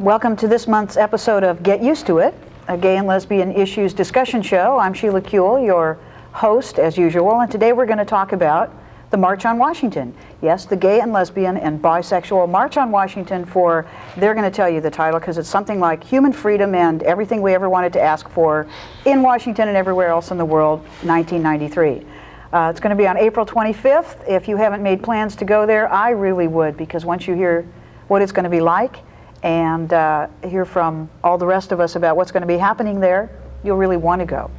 Welcome to this month's episode of Get Used to It, a gay and lesbian issues discussion show. I'm Sheila Kuehl, your host as usual, and today we're going to talk about the March on Washington. Yes, the gay and lesbian and bisexual March on Washington for, they're going to tell you the title because it's something like human freedom and everything we ever wanted to ask for in Washington and everywhere else in the world, 1993. It's going to be on April 25th. If you haven't made plans to go there, I really would, because once you hear what it's going to be like and hear from all the rest of us about what's going to be happening there, you'll really want to go.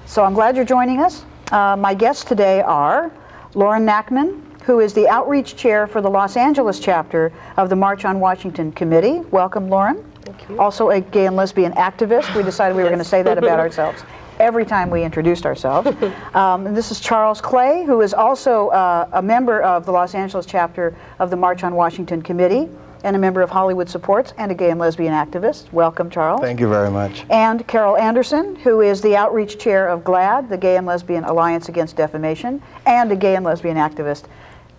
So I'm glad you're joining us. My guests today are Lauren Nackman, who is the Outreach Chair for the Los Angeles chapter of the March on Washington Committee. Welcome, Lauren. Thank you. Also a gay and lesbian activist. We decided we were going to say that about ourselves every time we introduced ourselves. And this is Charles Clay, who is also a member of the Los Angeles chapter of the March on Washington Committee and a member of Hollywood Supports and a gay and lesbian activist. Welcome, Charles. Thank you very much. And Carol Anderson, who is the Outreach Chair of GLAAD, the Gay and Lesbian Alliance Against Defamation, and a gay and lesbian activist.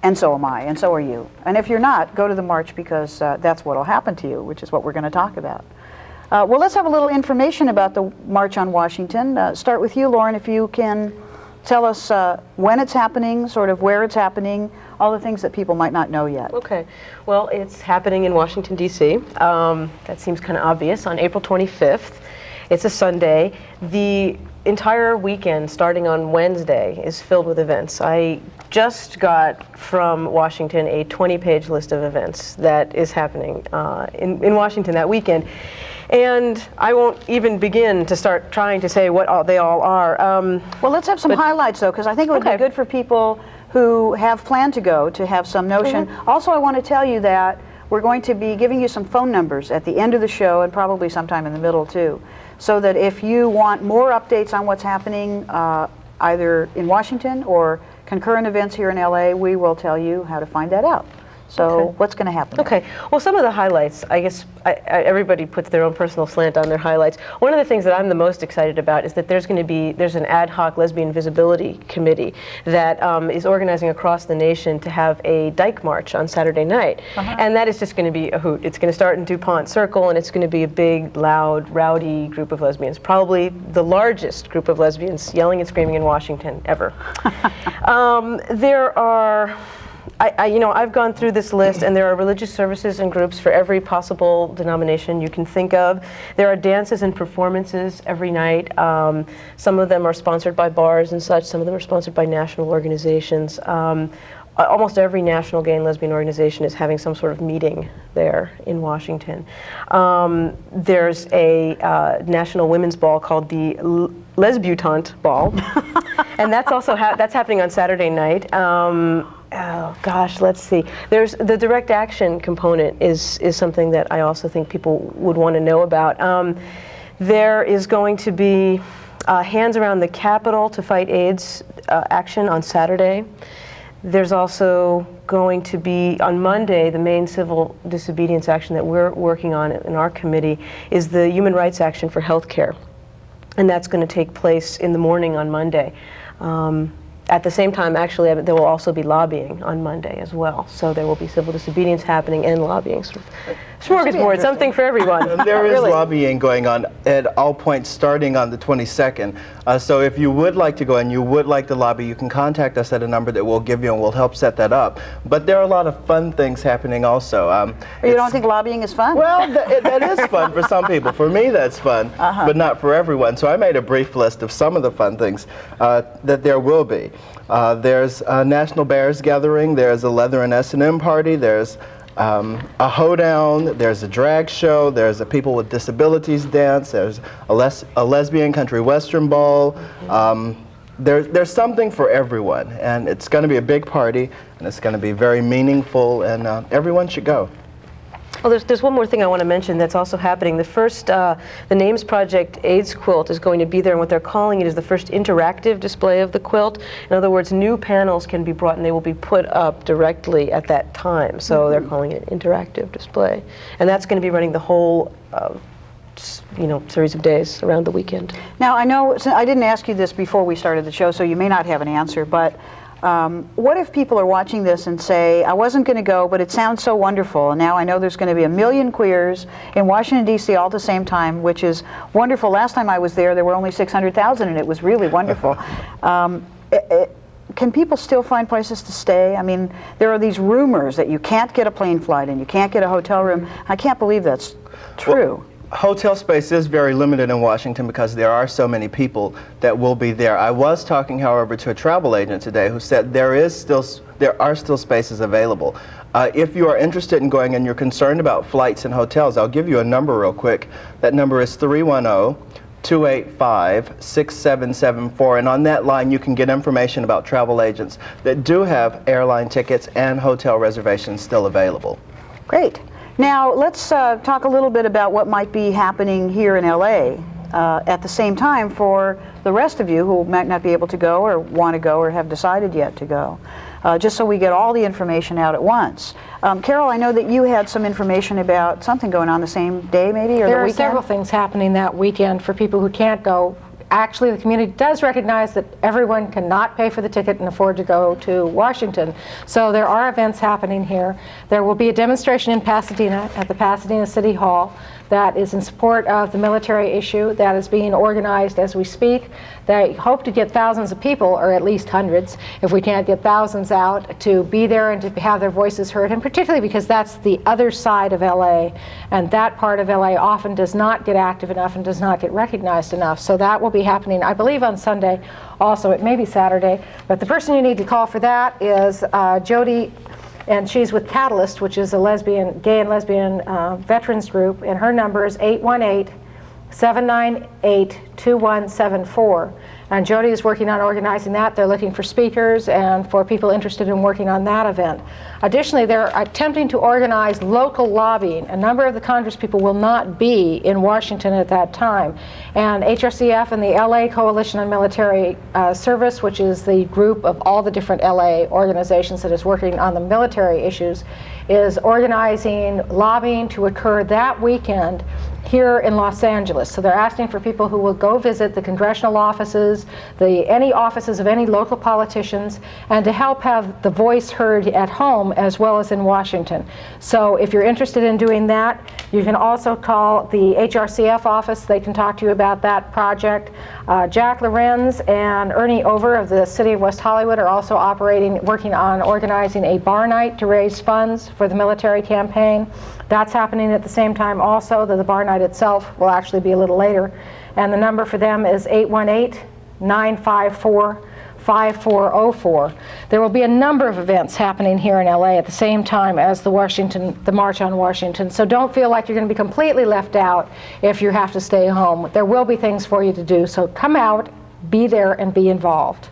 And so am I, and so are you. And if you're not, go to the march because that's what will happen to you, which is what we're going to talk about. Well, let's have a little information about the March on Washington. Start with you, Lauren, if you can tell us when it's happening, sort of where it's happening, all the things that people might not know yet. Okay. Well, it's happening in Washington, D.C. That seems kind of obvious. On April 25th. It's a Sunday. The entire weekend, starting on Wednesday, is filled with events. I just got from Washington a 20-page list of events that is happening in Washington that weekend. And I won't even begin to start trying to say what they all are. Well, let's have some highlights, though, because I think it would be good for people who have planned to go to have some notion. Mm-hmm. Also, I want to tell you that we're going to be giving you some phone numbers at the end of the show and probably sometime in the middle, too, so that if you want more updates on what's happening either in Washington or concurrent events here in LA, we will tell you how to find that out. So what's going to happen? Okay. Well, some of the highlights, I guess everybody puts their own personal slant on their highlights. One of the things that I'm the most excited about is that there's an ad hoc lesbian visibility committee that is organizing across the nation to have a dyke march on Saturday night. And that is just going to be a hoot. It's going to start in DuPont Circle, and it's going to be a big, loud, rowdy group of lesbians, probably the largest group of lesbians yelling and screaming in Washington ever. There are... I've gone through this list, and there are religious services and groups for every possible denomination you can think of. There are dances and performances every night. Some of them are sponsored by bars and such. Some of them are sponsored by national organizations. Almost every national gay and lesbian organization is having some sort of meeting there in Washington. There's a national women's ball called the Lesbutante Ball, and that's also that's happening on Saturday night. Oh gosh, let's see. There's the direct action component is something that I also think people would want to know about. There is going to be Hands Around the Capitol to Fight AIDS action on Saturday. There's also going to be, on Monday, the main civil disobedience action that we're working on in our committee is the Human Rights Action for Healthcare. And that's going to take place in the morning on Monday. At the same time, actually, there will also be lobbying on Monday as well. So there will be civil disobedience happening and lobbying. Smorgasbord, something for everyone. And there is lobbying going on at all points starting on the 22nd. So if you would like to go and you would like to lobby, you can contact us at a number that we'll give you and we'll help set that up. But there are a lot of fun things happening also. You don't think lobbying is fun? Well, that is fun for some people. For me, that's fun, but not for everyone. So I made a brief list of some of the fun things that there will be. There's a National Bears Gathering, there's a Leather and S&M party, there's a hoedown, there's a drag show, there's a people with disabilities dance, there's a lesbian country western ball. There's something for everyone, and it's going to be a big party, and it's going to be very meaningful, and everyone should go. Well, there's one more thing I want to mention that's also happening. The first, the Names Project AIDS quilt is going to be there, and what they're calling it is the first interactive display of the quilt. In other words, new panels can be brought, and they will be put up directly at that time. So they're calling it interactive display. And that's going to be running the whole series of days around the weekend. Now, I know, I didn't ask you this before we started the show, so you may not have an answer, but What if people are watching this and say, I wasn't going to go, but it sounds so wonderful, and now I know there's going to be 1 million queers in Washington, D.C. all at the same time, which is wonderful. Last time I was there were only 600,000, and it was really wonderful. Can people still find places to stay? I mean, there are these rumors that you can't get a plane flight and you can't get a hotel room. I can't believe that's true. Well, hotel space is very limited in Washington because there are so many people that will be there. I was talking, however, to a travel agent today who said there are still spaces available. If you are interested in going and you're concerned about flights and hotels, I'll give you a number real quick. That number is 310-285-6774, and on that line you can get information about travel agents that do have airline tickets and hotel reservations still available. Great. Now, let's talk a little bit about what might be happening here in LA at the same time for the rest of you who might not be able to go or want to go or have decided yet to go, just so we get all the information out at once. Carol, I know that you had some information about something going on the same day maybe, or the weekend? There are several things happening that weekend for people who can't go. Actually, the community does recognize that everyone cannot pay for the ticket and afford to go to Washington. So there are events happening here. There will be a demonstration in Pasadena at the Pasadena City Hall that is in support of the military issue that is being organized as we speak. They hope to get thousands of people, or at least hundreds, if we can't get thousands out, to be there and to have their voices heard, and particularly because that's the other side of LA, and that part of LA often does not get active enough and does not get recognized enough. So that will be happening, I believe, on Sunday. Also, it may be Saturday, but the person you need to call for that is Jody, and she's with Catalyst, which is a gay and lesbian veterans group, and her number is 818-798-2174. And Jody is working on organizing that. They're looking for speakers and for people interested in working on that event. Additionally, they're attempting to organize local lobbying. A number of the Congress people will not be in Washington at that time. And HRCF and the LA Coalition on Military Service, which is the group of all the different LA organizations that is working on the military issues, is organizing lobbying to occur that weekend here in Los Angeles. So they're asking for people who will go visit the congressional offices, any offices of any local politicians, and to help have the voice heard at home as well as in Washington. So if you're interested in doing that, you can also call the HRCF office. They can talk to you about that project. Jack Lorenz and Ernie Over of the City of West Hollywood are also working on organizing a bar night to raise funds for the military campaign. That's happening at the same time also, though the bar night itself will actually be a little later. And the number for them is 818-954-5404. There will be a number of events happening here in LA at the same time as the March on Washington. So don't feel like you're going to be completely left out if you have to stay home. There will be things for you to do. So come out, be there, and be involved.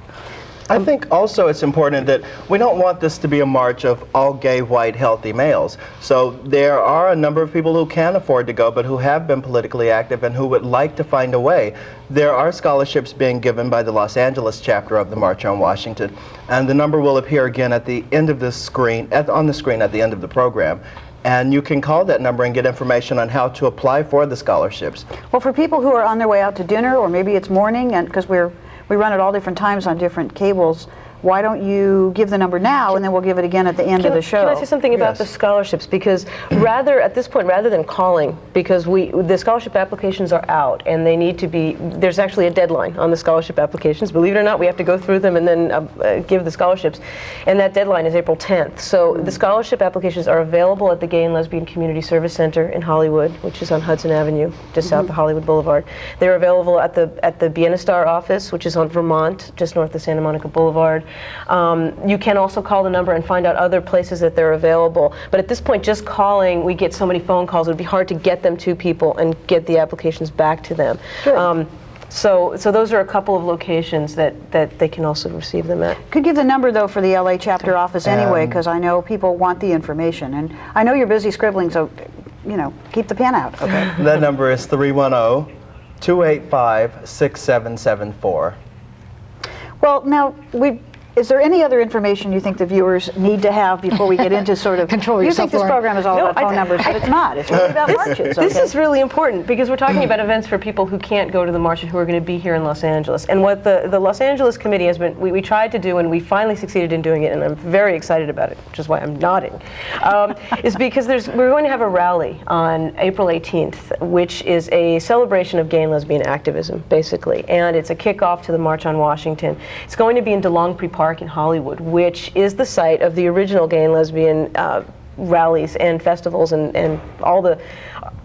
I think also it's important that we don't want this to be a march of all gay, white, healthy males. So there are a number of people who can afford to go, but who have been politically active and who would like to find a way. There are scholarships being given by the Los Angeles chapter of the March on Washington, and the number will appear again at the end of the screen, on the screen at the end of the program. And you can call that number and get information on how to apply for the scholarships. Well, for people who are on their way out to dinner, or maybe it's morning, and because we run at all different times on different cables, why don't you give the number now, and then we'll give it again at the end of the show. Can I say something about the scholarships? Because at this point, rather than calling, because the scholarship applications are out, and they need to be, there's actually a deadline on the scholarship applications. Believe it or not, we have to go through them and then give the scholarships. And that deadline is April 10th. So the scholarship applications are available at the Gay and Lesbian Community Service Center in Hollywood, which is on Hudson Avenue, just south of Hollywood Boulevard. They're available at the Bienestar office, which is on Vermont, just north of Santa Monica Boulevard. You can also call the number and find out other places that they're available. But at this point, just calling, we get so many phone calls, it would be hard to get them to people and get the applications back to them. So those are a couple of locations that they can also receive them at. Could give the number, though, for the LA chapter office anyway, because I know people want the information. And I know you're busy scribbling, so, keep the pen out, okay? That number is 310-285-6774. Well, now, Is there any other information you think the viewers need to have before we get into sort of... Control you yourself, think this Lauren. program is all about phone numbers, but it's not. It's really about marches, This okay? is really important because we're talking about events for people who can't go to the march and who are going to be here in Los Angeles. And what the Los Angeles committee has been, we tried to do, and we finally succeeded in doing it, and I'm very excited about it, which is why I'm nodding, is because we're going to have a rally on April 18th, which is a celebration of gay and lesbian activism, basically. And it's a kickoff to the March on Washington. It's going to be in DeLongpre Park in Hollywood, which is the site of the original gay and lesbian rallies and festivals and all the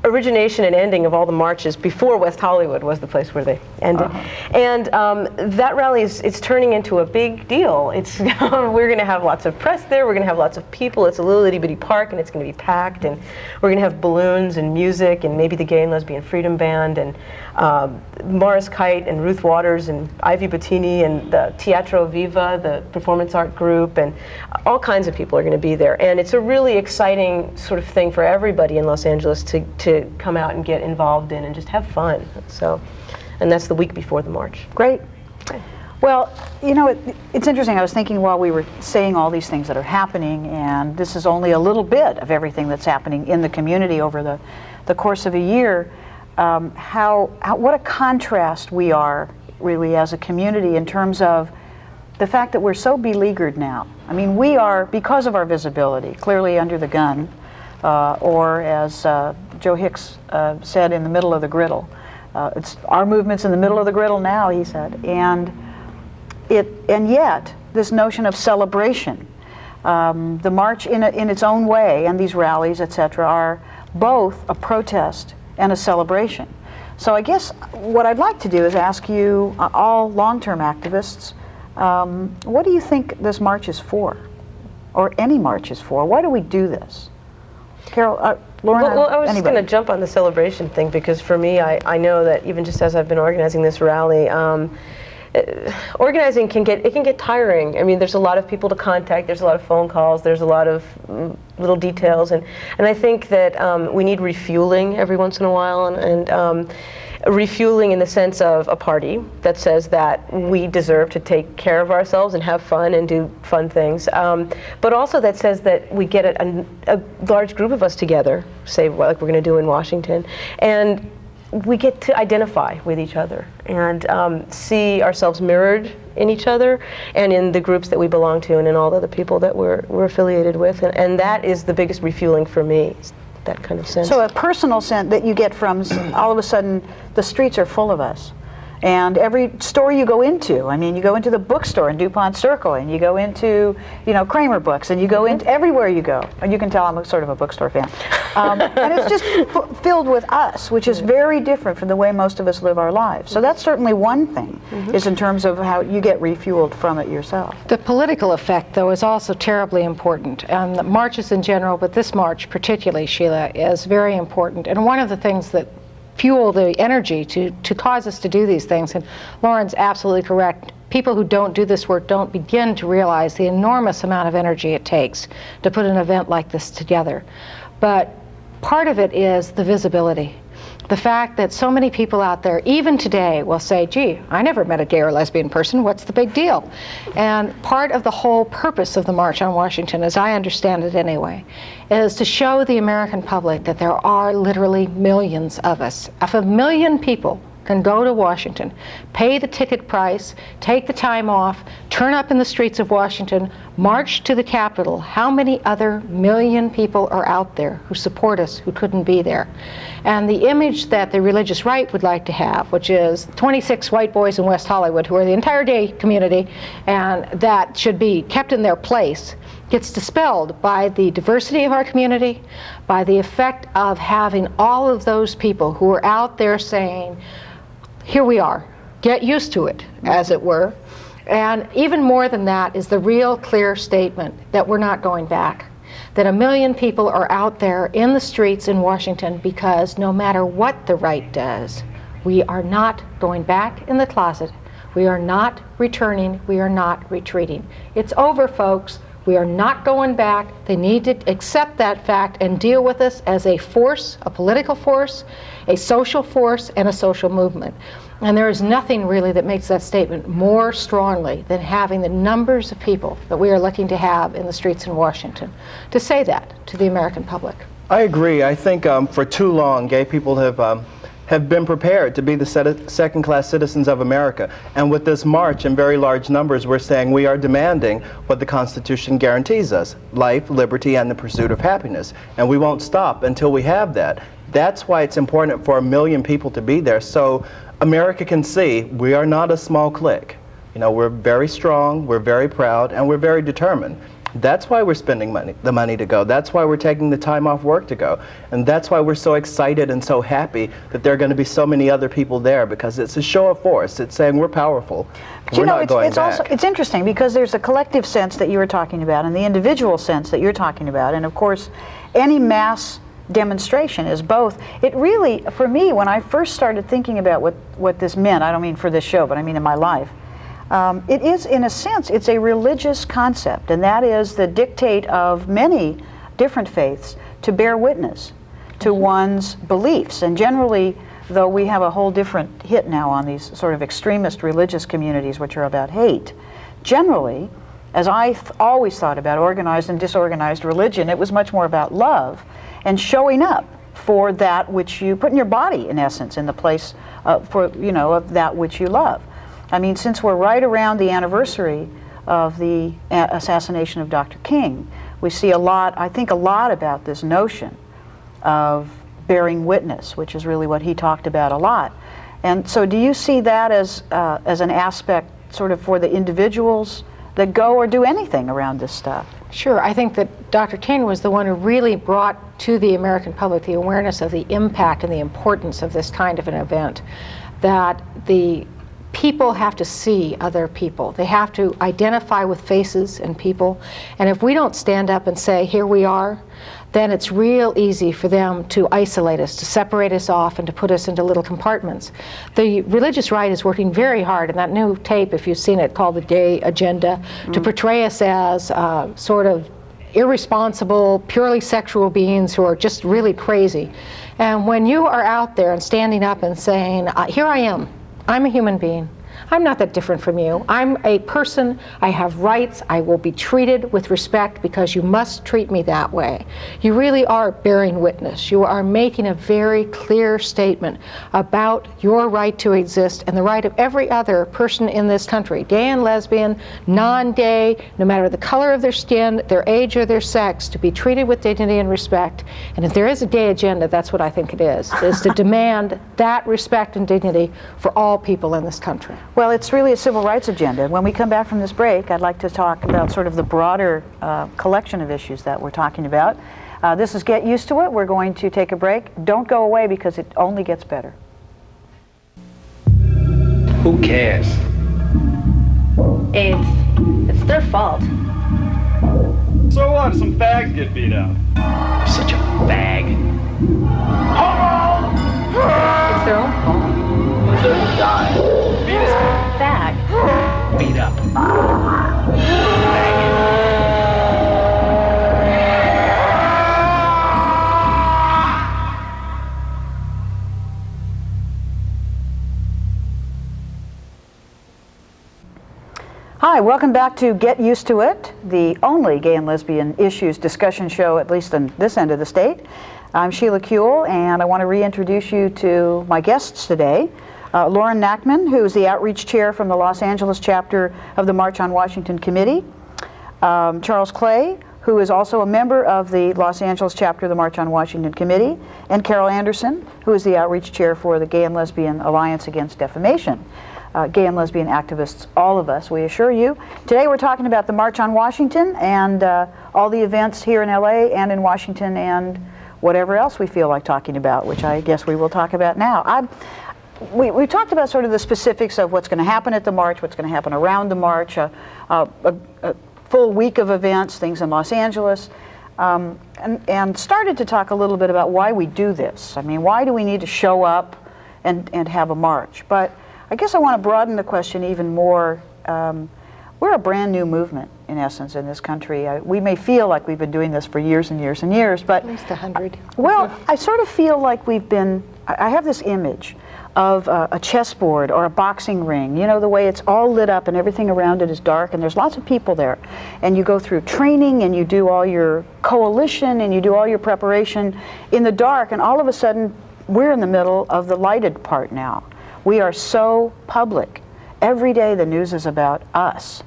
origination and ending of all the marches before West Hollywood was the place where they ended. And that rally it's turning into a big deal. It's we're going to have lots of press there. We're going to have lots of people. It's a little itty bitty park, and it's going to be packed. And we're going to have balloons and music, and maybe the Gay and Lesbian Freedom Band, and Morris Kite and Ruth Waters and Ivy Bottini and the Teatro Viva, the performance art group, and all kinds of people are going to be there. And it's a really exciting sort of thing for everybody in Los Angeles to come out and get involved in and just have fun. So, and that's the week before the march. Great. Well, you know, it's interesting. I was thinking while we were saying all these things that are happening, and this is only a little bit of everything that's happening in the community over the course of a year, what a contrast we are really as a community in terms of the fact that we're so beleaguered now. I mean, we are, because of our visibility, clearly under the gun, or as Joe Hicks said, in the middle of the griddle. It's our movement's in the middle of the griddle now, he said, and yet this notion of celebration, the march in its own way, and these rallies, etc., are both a protest and a celebration. So I guess what I'd like to do is ask you, all long-term activists, what do you think this march is for, or any march is for? Why do we do this? Carol, Lauren, Well, I was just anybody? going to jump on the celebration thing, because for me, I know that even just as I've been organizing this rally, organizing can get tiring. I mean, there's a lot of people to contact, there's a lot of phone calls, there's a lot of little details, and I think that we need refueling every once in a while, and refueling in the sense of a party that says that we deserve to take care of ourselves and have fun and do fun things, but also that says that we get a large group of us together, say like we're going to do in Washington, and we get to identify with each other and see ourselves mirrored in each other and in the groups that we belong to and in all the other people that we're affiliated with, and that is the biggest refueling for me, that kind of sense. So a personal sense that you get from all of a sudden the streets are full of us. And every store you go into, I mean, you go into the bookstore in DuPont Circle, and you go into, Kramer Books, and you go into everywhere you go. And you can tell I'm a sort of a bookstore fan. And it's just filled with us, which is very different from the way most of us live our lives. So that's certainly one thing, is in terms of how you get refueled from it yourself. The political effect, though, is also terribly important. And the marches in general, but this march particularly, Sheila, is very important. And one of the things that fuel the energy to cause us to do these things, and Lauren's absolutely correct, people who don't do this work don't begin to realize the enormous amount of energy it takes to put an event like this together. But part of it is the visibility. The fact that so many people out there, even today, will say, gee, I never met a gay or lesbian person, what's the big deal? And part of the whole purpose of the March on Washington, as I understand it anyway, is to show the American public that there are literally millions of us. If 1 million people can go to Washington, pay the ticket price, take the time off, turn up in the streets of Washington, march to the Capitol, how many other million people are out there who support us who couldn't be there? And the image that the religious right would like to have, which is 26 white boys in West Hollywood who are the entire gay community and that should be kept in their place, gets dispelled by the diversity of our community, by the effect of having all of those people who are out there saying, here we are, get used to it, as it were. And even more than that is the real clear statement that we're not going back. That 1 million people are out there in the streets in Washington because no matter what the right does, we are not going back in the closet. We are not returning. We are not retreating. It's over, folks. We are not going back. They need to accept that fact and deal with us as a force, a political force, a social force, and a social movement. And there is nothing really that makes that statement more strongly than having the numbers of people that we are looking to have in the streets in Washington to say that to the American public. I agree. I think for too long, gay people have been prepared to be the second-class citizens of America. And with this march in very large numbers, we're saying we are demanding what the Constitution guarantees us: life, liberty, and the pursuit of happiness. And we won't stop until we have that. That's why it's important for 1 million people to be there, so America can see we are not a small clique. You know, we're very strong, we're very proud, and we're very determined. That's why we're spending the money to go. That's why we're taking the time off work to go. And that's why we're so excited and so happy that there are going to be so many other people there, because it's a show of force. It's saying we're powerful. But we're not going back. It's interesting because there's a collective sense that you were talking about and the individual sense that you're talking about. And of course, any mass demonstration is both. It really, for me, when I first started thinking about what this meant, I don't mean for this show, but I mean in my life, it is, in a sense, it's a religious concept, and that is the dictate of many different faiths to bear witness to one's beliefs. And generally, though we have a whole different hit now on these sort of extremist religious communities which are about hate, generally, as I always thought about organized and disorganized religion, it was much more about love and showing up for that which you put in your body, in essence, in the place of that which you love. I mean, since we're right around the anniversary of the assassination of Dr. King, we see I think a lot about this notion of bearing witness, which is really what he talked about a lot. And so do you see that as an aspect sort of for the individuals that go or do anything around this stuff? Sure. I think that Dr. King was the one who really brought to the American public the awareness of the impact and the importance of this kind of an event, that the people have to see other people. They have to identify with faces and people. And if we don't stand up and say, here we are, then it's real easy for them to isolate us, to separate us off, and to put us into little compartments. The religious right is working very hard, and that new tape, if you've seen it, called The Gay Agenda, to portray us as sort of irresponsible, purely sexual beings who are just really crazy. And when you are out there and standing up and saying, here I am, I'm a human being. I'm not that different from you. I'm a person. I have rights. I will be treated with respect because you must treat me that way. You really are bearing witness. You are making a very clear statement about your right to exist and the right of every other person in this country, gay and lesbian, non-gay, no matter the color of their skin, their age, or their sex, to be treated with dignity and respect. And if there is a gay agenda, that's what I think it is to demand that respect and dignity for all people in this country. Well, it's really a civil rights agenda. When we come back from this break, I'd like to talk about sort of the broader collection of issues that we're talking about. This is Get Used to It. We're going to take a break. Don't go away because it only gets better. Who cares? It's their fault. So what? Some fags get beat up. Such a fag. It's their own fault. Deserve to die. Beat his Fag. beat up. Faggot. Hi, welcome back to Get Used to It, the only gay and lesbian issues discussion show, at least in this end of the state. I'm Sheila Kuehl, and I want to reintroduce you to my guests today. Lauren Nackman, who is the outreach chair from the Los Angeles chapter of the March on Washington Committee. Charles Clay, who is also a member of the Los Angeles chapter of the March on Washington Committee. And Carol Anderson, who is the outreach chair for the Gay and Lesbian Alliance Against Defamation. Gay and lesbian activists, all of us, we assure you. Today we're talking about the March on Washington and all the events here in LA and in Washington and whatever else we feel like talking about, which I guess we will talk about now. We talked about sort of the specifics of what's going to happen at the March, what's going to happen around the March, a full week of events, things in Los Angeles, and started to talk a little bit about why we do this. I mean, why do we need to show up and have a march? But I guess I want to broaden the question even more. We're a brand new movement in essence, in this country. We may feel like we've been doing this for years and years and years, but At least 100. well, I sort of feel like I have this image of a chessboard or a boxing ring, you know, the way it's all lit up and everything around it is dark and there's lots of people there. And you go through training and you do all your coalition and you do all your preparation in the dark, and all of a sudden we're in the middle of the lighted part now. We are so public. Every day the news is about us.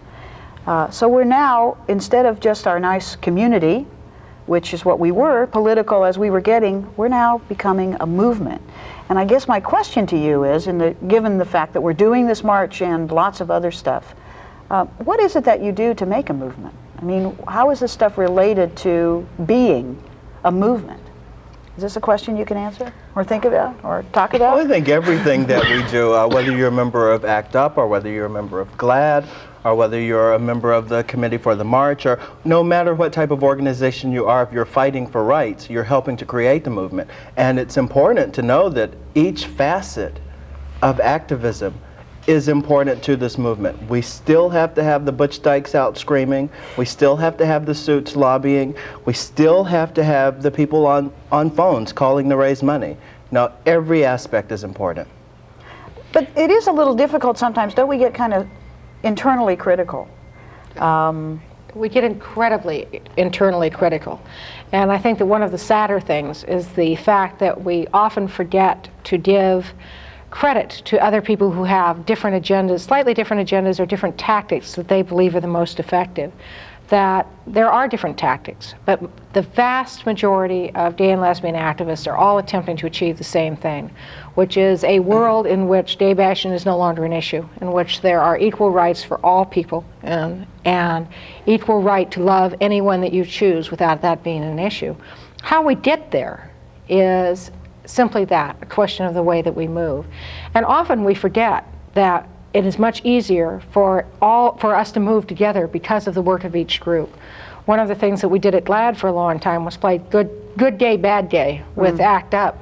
So we're now, instead of just our nice community, which is what we were, political as we were getting, we're now becoming a movement. And I guess my question to you is, given the fact that we're doing this march and lots of other stuff, what is it that you do to make a movement? I mean, how is this stuff related to being a movement? Is this a question you can answer or think about or talk about? Well, I think everything that we do, whether you're a member of ACT UP or whether you're a member of GLAD or whether you're a member of the Committee for the March, or no matter what type of organization you are, if you're fighting for rights, you're helping to create the movement. And it's important to know that each facet of activism is important to this movement. We still have to have the Butch Dykes out screaming. We still have to have the suits lobbying. We still have to have the people on phones calling to raise money. Now, every aspect is important. But it is a little difficult sometimes. Don't we get kind of internally critical? We get incredibly internally critical. And I think that one of the sadder things is the fact that we often forget to give credit to other people who have different agendas, slightly different agendas or different tactics that they believe are the most effective. That there are different tactics, but the vast majority of gay and lesbian activists are all attempting to achieve the same thing, which is a world in which gay bashing is no longer an issue, in which there are equal rights for all people and equal right to love anyone that you choose without that being an issue. How we get there is simply that, a question of the way that we move. And often we forget that it is much easier for us to move together because of the work of each group. One of the things that we did at GLAD for a long time was play good gay, bad gay with ACT UP.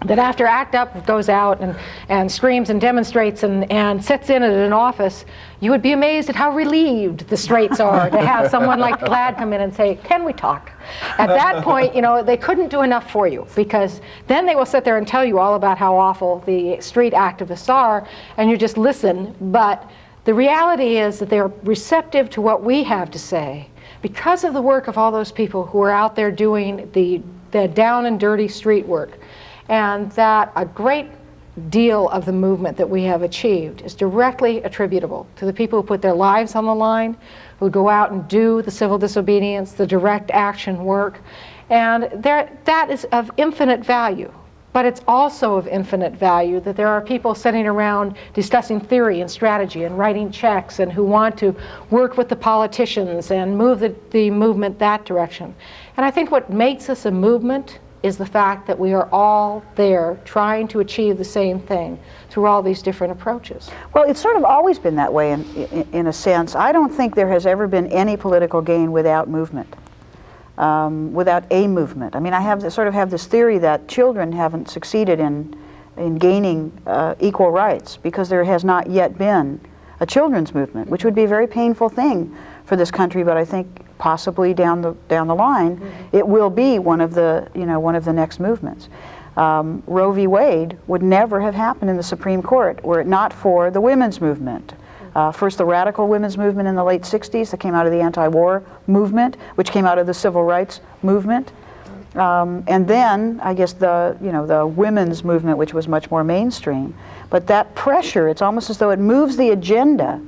That after ACT UP goes out and screams and demonstrates and sits in at an office, you would be amazed at how relieved the straights are to have someone like GLAD come in and say, can we talk? At that point, you know, they couldn't do enough for you, because then they will sit there and tell you all about how awful the street activists are, and you just listen. But the reality is that they're receptive to what we have to say because of the work of all those people who are out there doing the down and dirty street work. And that a great deal of the movement that we have achieved is directly attributable to the people who put their lives on the line, who go out and do the civil disobedience, the direct action work. And that is of infinite value. But it's also of infinite value that there are people sitting around discussing theory and strategy and writing checks and who want to work with the politicians and move the movement that direction. And I think what makes us a movement is the fact that we are all there trying to achieve the same thing through all these different approaches. Well, it's sort of always been that way in a sense. I don't think there has ever been any political gain without movement, without a movement. I mean, I have this theory that children haven't succeeded in gaining equal rights because there has not yet been a children's movement, which would be a very painful thing for this country, but I think possibly down the line, it will be one of the next movements. Roe v. Wade would never have happened in the Supreme Court were it not for the women's movement. First, the radical women's movement in the late 60s that came out of the anti-war movement, which came out of the civil rights movement. And then, I guess, the women's movement, which was much more mainstream. But that pressure, it's almost as though it moves the agenda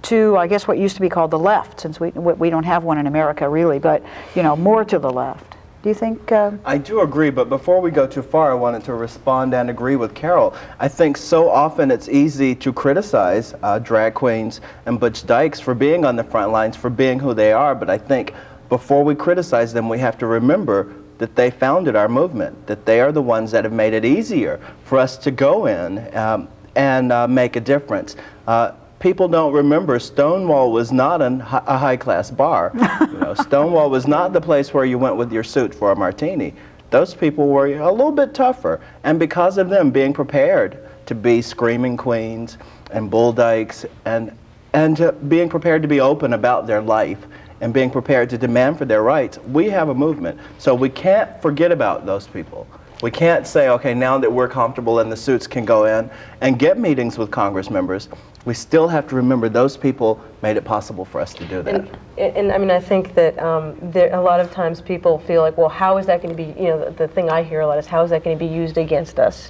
to, I guess, what used to be called the left, since we don't have one in America, really, but, more to the left. Do you think? I do agree, but before we go too far, I wanted to respond and agree with Carol. I think so often it's easy to criticize drag queens and Butch Dykes for being on the front lines, for being who they are, but I think before we criticize them, we have to remember that they founded our movement, that they are the ones that have made it easier for us to go in and make a difference. People don't remember Stonewall was not a high-class bar. Stonewall was not the place where you went with your suit for a martini. Those people were a little bit tougher, and because of them being prepared to be screaming queens and bull dykes and and being prepared to be open about their life and being prepared to demand for their rights, we have a movement. So we can't forget about those people. We can't say, okay, now that we're comfortable and the suits can go in and get meetings with Congress members, we still have to remember those people made it possible for us to do that. And I mean, I think that a lot of times people feel like, well, how is that going to be, the thing I hear a lot is, how is that going to be used against us?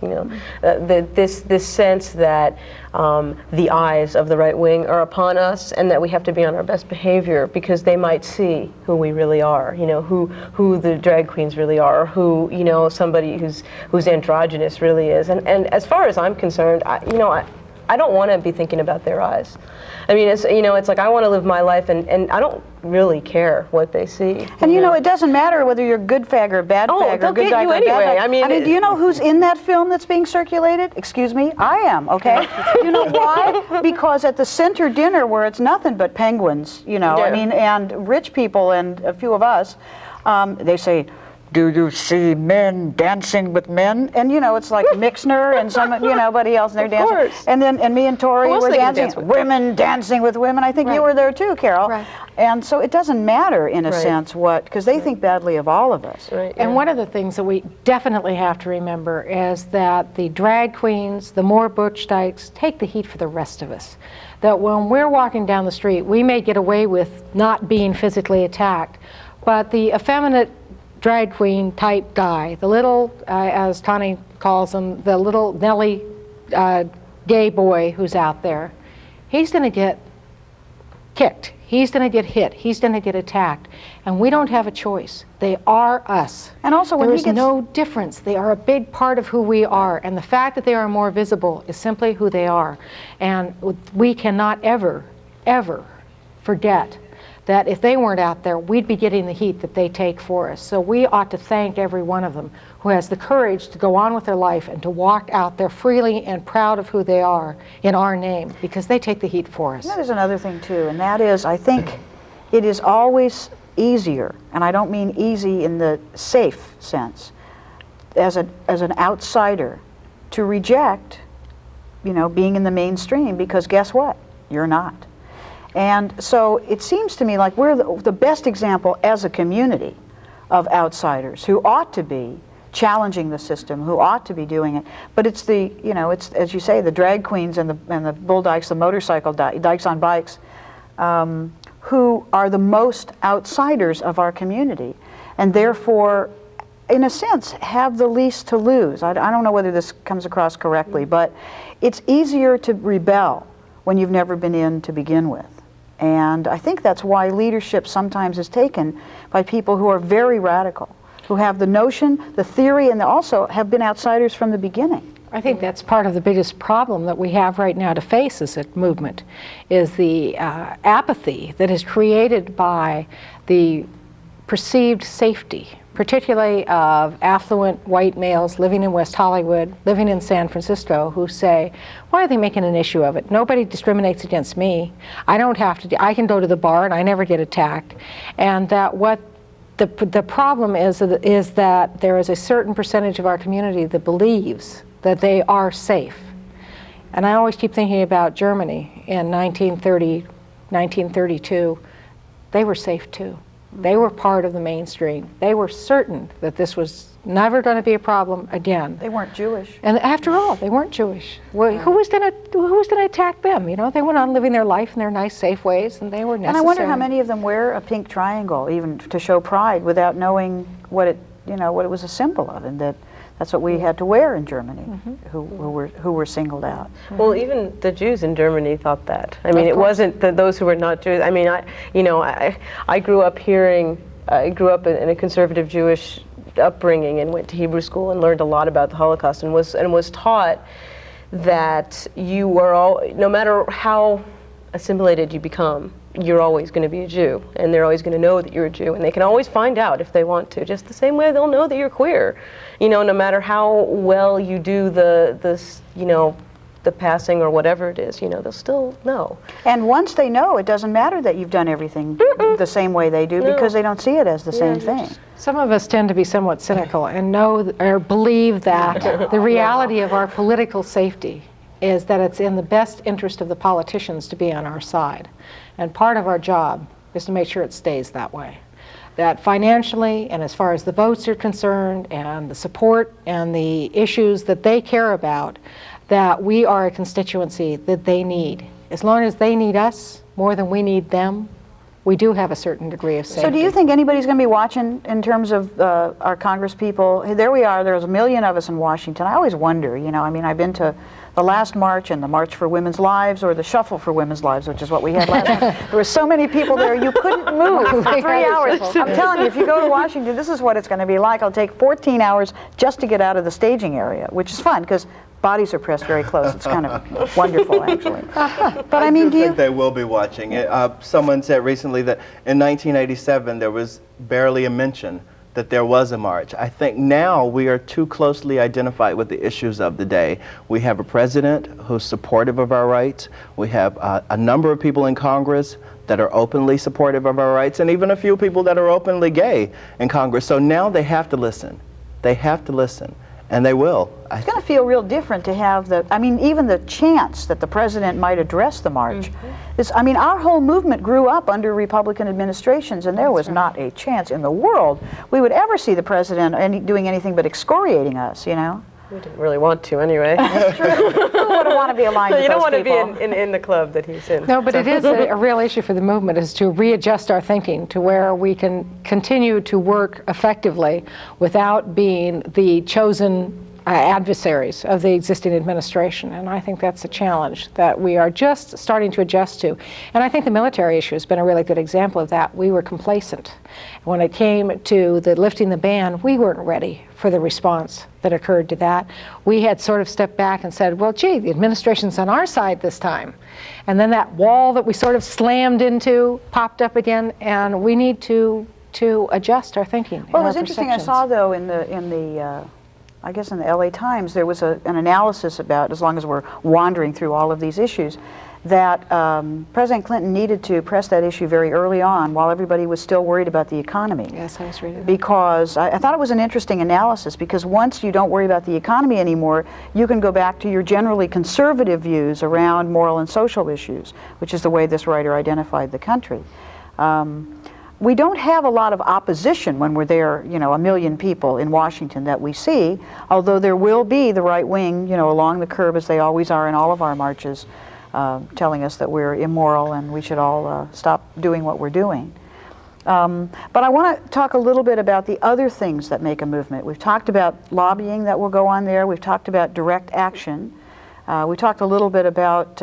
This sense that the eyes of the right wing are upon us and that we have to be on our best behavior because they might see who we really are, who the drag queens really are, or who, somebody who's androgynous really is. And as far as I'm concerned, I don't want to be thinking about their eyes. I mean, it's like I want to live my life, and I don't really care what they see. And it doesn't matter whether you're a good fag or a bad fag or a good they'll guy get you or a bad anyway. guy. I mean, do you know who's in that film that's being circulated? Excuse me, I am, okay? You know why? Because at the center dinner where it's nothing but penguins, and rich people and a few of us, they say, "Do you see men dancing with men?" And it's like Mixner and somebody else, and they're dancing. Course. And me and Tori Who else were they gonna dancing. dance with? Women dancing with women. I think you were there too, Carol. Right. And so it doesn't matter in a sense because they think badly of all of us. Right, And one of the things that we definitely have to remember is that the drag queens, the more butch dykes, take the heat for the rest of us. That when we're walking down the street, we may get away with not being physically attacked, but the effeminate drag queen type guy, the little, as Tani calls him, the little Nelly gay boy who's out there, he's going to get kicked. He's going to get hit. He's going to get attacked. And we don't have a choice. They are us. And also when there he is gets no difference. They are a big part of who we are. And the fact that they are more visible is simply who they are. And we cannot ever, ever forget that if they weren't out there, we'd be getting the heat that they take for us. So we ought to thank every one of them who has the courage to go on with their life and to walk out there freely and proud of who they are in our name, because they take the heat for us. There's another thing too, and that is, I think it is always easier, and I don't mean easy in the safe sense, as an outsider to reject, being in the mainstream, because guess what? You're not. And so it seems to me like we're the best example as a community of outsiders who ought to be challenging the system, who ought to be doing it. But it's it's, as you say, the drag queens and the bull dykes, the motorcycle dykes on bikes, who are the most outsiders of our community, and therefore, in a sense, have the least to lose. I don't know whether this comes across correctly, but it's easier to rebel when you've never been in to begin with. And I think that's why leadership sometimes is taken by people who are very radical, who have the notion, the theory, and also have been outsiders from the beginning. I think that's part of the biggest problem that we have right now to face as a movement, is the apathy that is created by the perceived safety, particularly of affluent white males living in West Hollywood, living in San Francisco, who say, why are they making an issue of it? Nobody discriminates against me. I don't have to, I can go to the bar and I never get attacked. And that what the problem is that there is a certain percentage of our community that believes that they are safe. And I always keep thinking about Germany in 1930, 1932. They were safe too. They were part of the mainstream. They were certain that this was never going to be a problem again. They weren't Jewish. And after all, they weren't Jewish. Well, who was going to attack them? They went on living their life in their nice, safe ways, and they were necessary. And I wonder how many of them wear a pink triangle, even to show pride, without knowing what it was a symbol of, and that's what we had to wear in Germany, who were singled out. Well, even the Jews in Germany thought that. I mean, it wasn't those who were not Jews. I mean, I grew up in a conservative Jewish upbringing and went to Hebrew school and learned a lot about the Holocaust and was taught that you are all, no matter how assimilated you become, you're always going to be a Jew, and they're always going to know that you're a Jew, and they can always find out if they want to, just the same way they'll know that you're queer. No matter how well you do the passing or whatever it is, they'll still know. And once they know, it doesn't matter that you've done everything the same way they do, because they don't see it as the same thing. Some of us tend to be somewhat cynical and know or believe that the reality of our political safety is that it's in the best interest of the politicians to be on our side. And part of our job is to make sure it stays that way. That financially, and as far as the votes are concerned, and the support and the issues that they care about, that we are a constituency that they need. As long as they need us more than we need them, we do have a certain degree of safety. So do you think anybody's going to be watching in terms of our Congress people? There we are, there's 1 million of us in Washington. I always wonder, you know, I mean, I've been to the last march and the March for Women's Lives, or the Shuffle for Women's Lives, which is what we had last time. There were so many people there, you couldn't move for 3 hours. I'm telling you, if you go to Washington, this is what it's going to be like. It'll take 14 hours just to get out of the staging area, which is fun because bodies are pressed very close. It's kind of wonderful, actually. But I mean, do you think they will be watching it? Someone said recently that in 1987 there was barely a mention that there was a march. I think now we are too closely identified with the issues of the day. We have a president who's supportive of our rights. We have a number of people in Congress that are openly supportive of our rights, and even a few people that are openly gay in Congress. So now they have to listen. They have to listen. And they will. It's going to feel real different to have the, I mean, even the chance that the president might address the march. I mean, our whole movement grew up under Republican administrations, and there was not a chance in the world we would ever see the president doing anything but excoriating us, you know? We didn't really want to anyway. That's true. Who wouldn't want to be aligned with You don't those want to people? be in the club that he's in. No, but it is a real issue for the movement, is to readjust our thinking to where we can continue to work effectively without being the chosen adversaries of the existing administration. And I think that's a challenge that we are just starting to adjust to. And I think the military issue has been a really good example of that. We were complacent. When it came to the lifting the ban, we weren't ready for the response that occurred to that. We had sort of stepped back and said, well, gee, the administration's on our side this time. And then that wall that we sort of slammed into popped up again, and we need to adjust our thinking. Well, it was interesting. I saw, though, in the I guess in the LA Times, there was an analysis about, as long as we're wandering through all of these issues, that President Clinton needed to press that issue very early on while everybody was still worried about the economy. Yes, I was reading that. Because I thought it was an interesting analysis, because once you don't worry about the economy anymore, you can go back to your generally conservative views around moral and social issues, which is the way this writer identified the country. We don't have a lot of opposition when we're there, you know, 1 million people in Washington that we see, although there will be the right wing, you know, along the curb, as they always are in all of our marches, telling us that we're immoral and we should all stop doing what we're doing. But I want to talk a little bit about the other things that make a movement. We've talked about lobbying that will go on there. We've talked about direct action. We talked a little bit about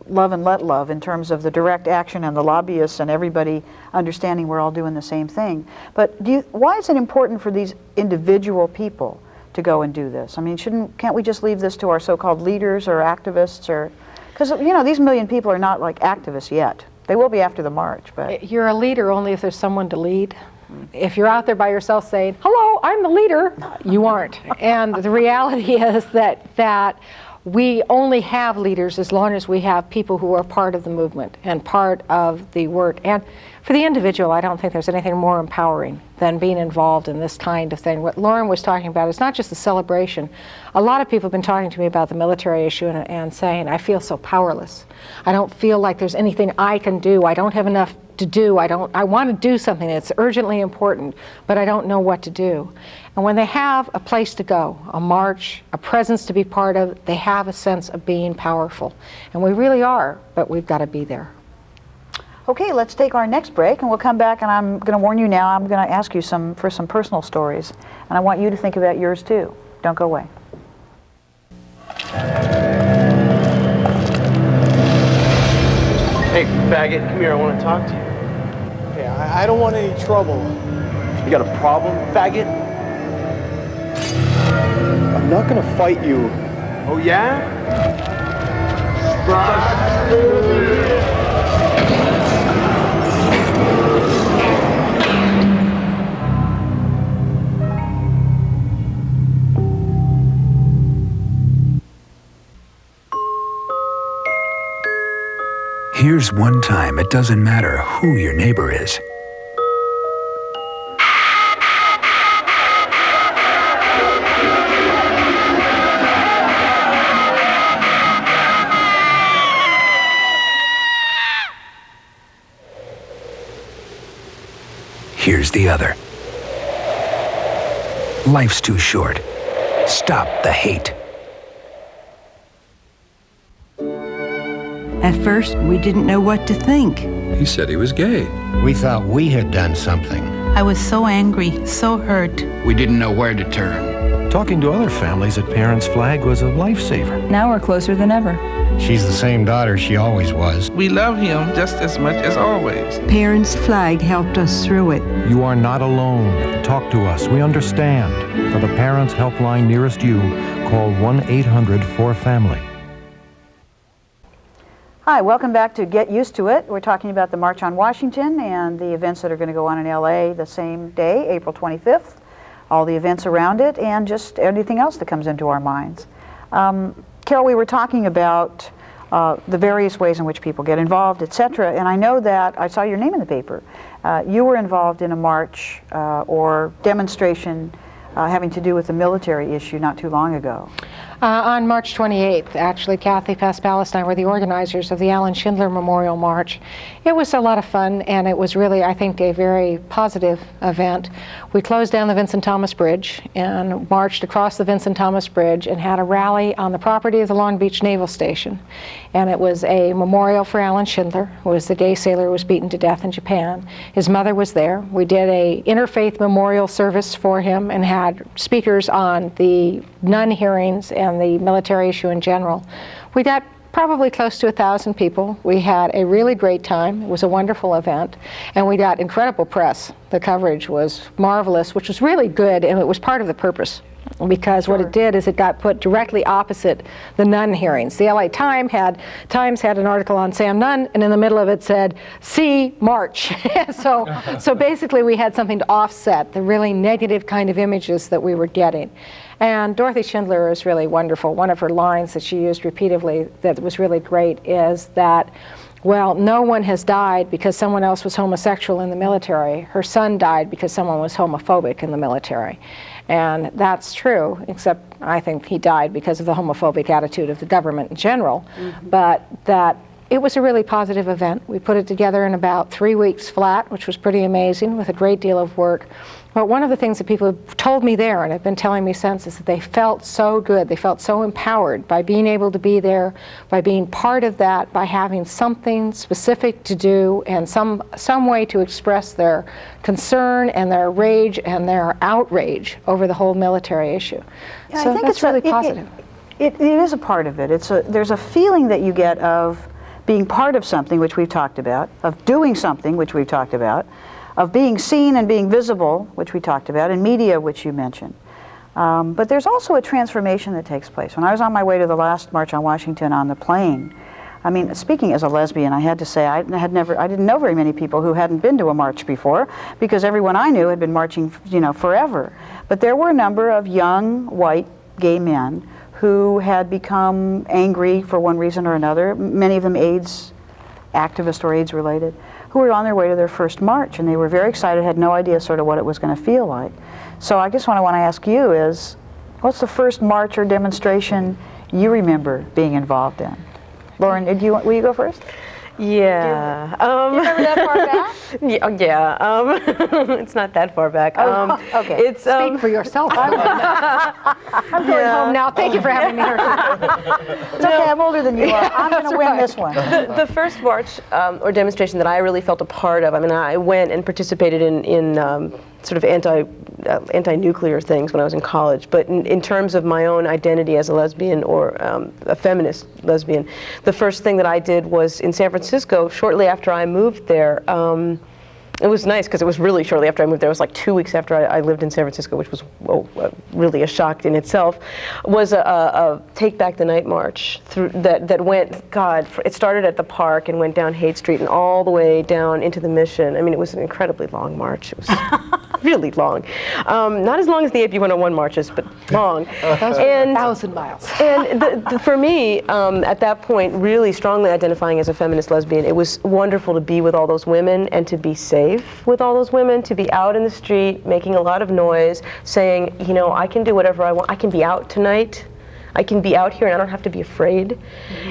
love and let love in terms of the direct action and the lobbyists and everybody understanding we're all doing the same thing. But why is it important for these individual people to go and do this? I mean, can't we just leave this to our so-called leaders or activists? Or because, you know, these 1 million people are not like activists yet. They will be after the march. But you're a leader only if there's someone to lead. If you're out there by yourself saying, hello, I'm the leader, you aren't. And the reality is that we only have leaders as long as we have people who are part of the movement and part of the work. And for the individual, I don't think there's anything more empowering than being involved in this kind of thing. What Lauren was talking about is not just the celebration. A lot of people have been talking to me about the military issue and saying, I feel so powerless. I don't feel like there's anything I can do. I don't have enough to do. I want to do something that's urgently important, but I don't know what to do. And when they have a place to go, a march, a presence to be part of, they have a sense of being powerful. And we really are, but we've got to be there. okay, let's take our next break, and we'll come back, and I'm going to warn you now, I'm going to ask you for some personal stories, and I want you to think about yours too. Don't go away. Hey, faggot, come here, I want to talk to you. Hey, I don't want any trouble. You got a problem, faggot? I'm not gonna fight you. Oh, yeah? Here's one time it doesn't matter who your neighbor is. here's the other. Life's too short. Stop the hate. At first, we didn't know what to think. He said he was gay. We thought we had done something. I was so angry, so hurt. We didn't know where to turn. Talking to other families at Parents Flag was a lifesaver. Now we're closer than ever. She's the same daughter she always was. We love him just as much as always. Parents Flag helped us through it. You are not alone. Talk to us. We understand. For the Parents Helpline nearest you, call 1-800-4FAMILY. Hi, welcome back to Get Used to It. We're talking about the March on Washington and the events that are going to go on in LA the same day, April 25th, all the events around it, and just anything else that comes into our minds. Carol, we were talking about the various ways in which people get involved, etc., and I know that I saw your name in the paper. You were involved in a march or demonstration having to do with the military issue not too long ago. On March 28th, actually, Kathy Paspalis and I were the organizers of the Alan Schindler Memorial March. It was a lot of fun, and it was really, I think, a very positive event. We closed down the Vincent Thomas Bridge and marched across the Vincent Thomas Bridge and had a rally on the property of the Long Beach Naval Station. And it was a memorial for Alan Schindler, who was the gay sailor who was beaten to death in Japan. His mother was there. We did a interfaith memorial service for him and had speakers on the nun hearings and the military issue in general. We got probably close to 1,000 people. We had a really great time. It was a wonderful event, and we got incredible press. The coverage was marvelous, which was really good, and it was part of the purpose. Because what it did is it got put directly opposite the nun hearings. The LA Times had an article on Sam Nunn, and in the middle of it said, "See March." so basically we had something to offset the really negative kind of images that we were getting. And Dorothy Schindler is really wonderful. One of her lines that she used repeatedly that was really great is that, well, no one has died because someone else was homosexual in the military. Her son died because someone was homophobic in the military. And that's true, except I think he died because of the homophobic attitude of the government in general. But that it was a really positive event. We put it together in about 3 weeks flat, which was pretty amazing, with a great deal of work. But one of the things that people have told me there, and have been telling me since, is that they felt so good, they felt so empowered by being able to be there, by being part of that, by having something specific to do and some way to express their concern and their rage and their outrage over the whole military issue. Yeah, so I think that's it's really positive. It is a part of it. There's a feeling that you get of being part of something, which we've talked about, of doing something, which we've talked about, of being seen and being visible, which we talked about, and media, which you mentioned. But there's also a transformation that takes place. When I was on my way to the last March on Washington on the plane, I mean, speaking as a lesbian, I had to say I didn't know very many people who hadn't been to a march before, because everyone I knew had been marching, forever. But there were a number of young, white, gay men who had become angry for one reason or another, many of them AIDS activist or AIDS related, who were on their way to their first march, and they were very excited, had no idea sort of what it was going to feel like. So I guess what I want to ask you is, what's the first march or demonstration you remember being involved in? Lauren, will you go first? Yeah. Do you remember that far back? Yeah. It's not that far back. Okay. It's Speak for yourself. I'm going home now. Thank you for having me here. It's okay, I'm older than you are. I'm going to win this one. The first march or demonstration that I really felt a part of, I mean, I went and participated in sort of anti-nuclear things when I was in college, but in terms of my own identity as a lesbian or a feminist lesbian, the first thing that I did was in San Francisco shortly after I moved there. It was nice because it was really shortly after I moved there. It was like 2 weeks after I lived in San Francisco, which was really a shock in itself. Was a Take Back the Night march that went, God, it started at the park and went down Haight Street and all the way down into the Mission. I mean, it was an incredibly long march. It was really long. Not as long as the AP 101 marches, but long. And 1,000 miles. And for me, at that point, really strongly identifying as a feminist lesbian, it was wonderful to be with all those women and to be safe with all those women, to be out in the street making a lot of noise, saying, I can do whatever I want. I can be out tonight. I can be out here and I don't have to be afraid.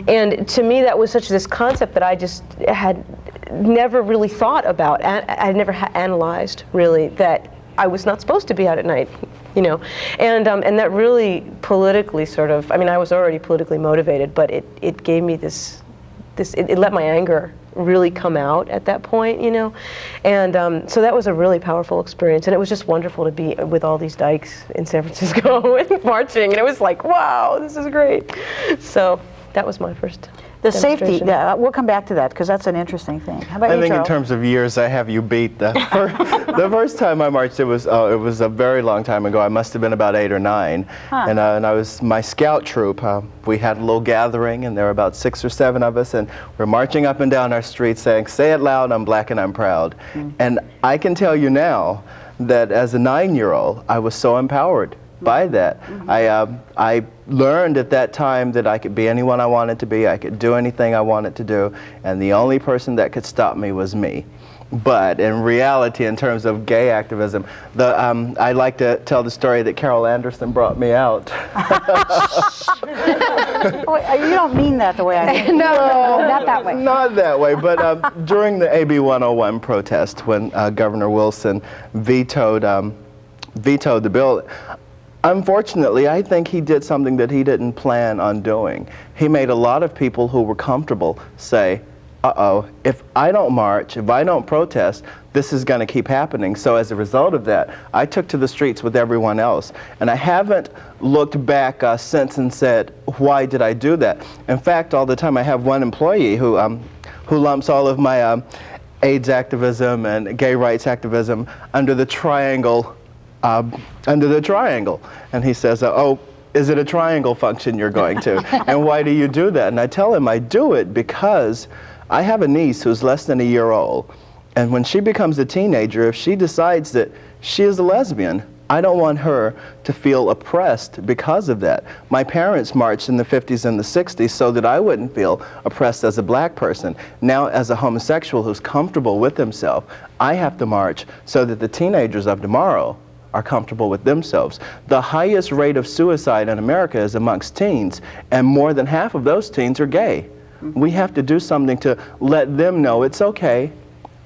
And to me, that was such this concept that I just had never really thought about, I never analyzed really that I was not supposed to be out at night, you know, and that really politically sort of, I mean, I was already politically motivated, but it gave me it let my anger really come out at that point, you know, and so that was a really powerful experience, and it was just wonderful to be with all these dykes in San Francisco and marching, and it was like, wow, this is great. So that was my first. The safety, we'll come back to that because that's an interesting thing. How about you, I think Charles? in terms of years, I have you beat. The first time I marched, it was a very long time ago. I must have been about 8 or 9, and I was my scout troop. We had a little gathering, and there were about 6 or 7 of us, and we're marching up and down our street saying, "Say it loud, I'm black and I'm proud." And I can tell you now that as a 9-year-old, I was so empowered by that. I learned at that time that I could be anyone I wanted to be, I could do anything I wanted to do, and the only person that could stop me was me. But in reality, in terms of gay activism, I like to tell the story that Carol Anderson brought me out. You don't mean that the way I mean. No, not that way. Not that way, but during the AB 101 protest, when Governor Wilson vetoed the bill, unfortunately, I think he did something that he didn't plan on doing. He made a lot of people who were comfortable say, uh-oh, if I don't march, if I don't protest, this is going to keep happening. So as a result of that, I took to the streets with everyone else. And I haven't looked back since and said, why did I do that? In fact, all the time I have one employee who lumps all of my AIDS activism and gay rights activism under the triangle. And he says, oh, is it a triangle function you're going to? And why do you do that? And I tell him I do it because I have a niece who's less than a year old. And when she becomes a teenager, if she decides that she is a lesbian, I don't want her to feel oppressed because of that. My parents marched in the 50s and the 60s so that I wouldn't feel oppressed as a black person. Now, as a homosexual who's comfortable with himself, I have to march so that the teenagers of tomorrow are comfortable with themselves. The highest rate of suicide in America is amongst teens, and more than half of those teens are gay. We have to do something to let them know it's okay.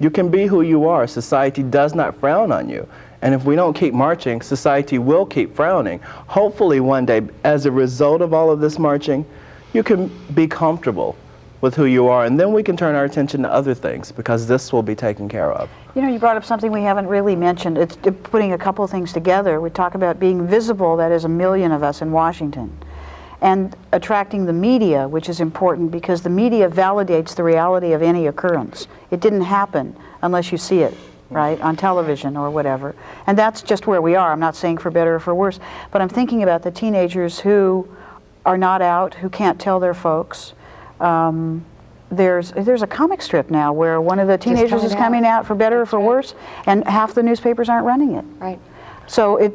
You can be who you are. Society does not frown on you. And if we don't keep marching, society will keep frowning. Hopefully one day, as a result of all of this marching, you can be comfortable with who you are, and then we can turn our attention to other things because this will be taken care of. You know, you brought up something we haven't really mentioned. It's putting a couple of things together. We talk about being visible, that is 1 million of us in Washington, and attracting the media, which is important because the media validates the reality of any occurrence. It didn't happen unless you see it, right, on television or whatever. And that's just where we are. I'm not saying for better or for worse, but I'm thinking about the teenagers who are not out, who can't tell their folks. There's a comic strip now where one of the teenagers is coming out for better or for worse, and half the newspapers aren't running it. Right. So